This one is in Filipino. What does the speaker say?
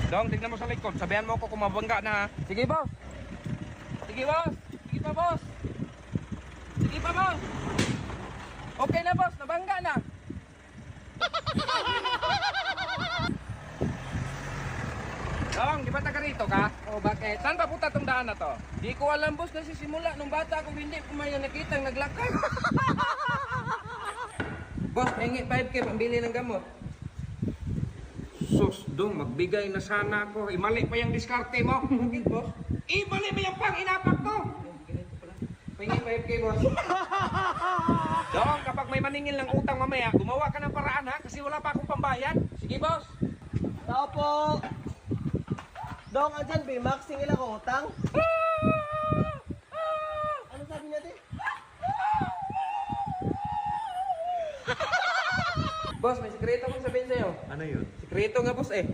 Dong, tignan mo sa likod. Sabihan mo ako kung mabangga na ha. Sige, boss. Sige, boss. Sige pa, boss. Sige pa, boss. Okay na, boss. Nabangga na. Dong, di ba taga rito ka? O, bakit? Saan pa punta tong daan na to? Di ko alam, boss, kasi simula nung bata ako hindi ko may nakitang naglakad. Boss, hingi 5K pambili ng gamot. Sus, Dong, magbigay na sana ako. Mali pa yung diskarte mo. Bakit, boss? Mali pa yung pang-inapak ko. Hingi 5K, boss. Dong, kapag may maningil ng utang mamaya, gumawa ka ng paraan ha, kasi wala pa akong pambayad. Sige, boss. Tao po. Dong, andyan, B-Max, singil ako utang. Ano sabi niya, te? Boss, may sikreto kong sabihin sa'yo. Ano yun? Sikreto nga, boss eh.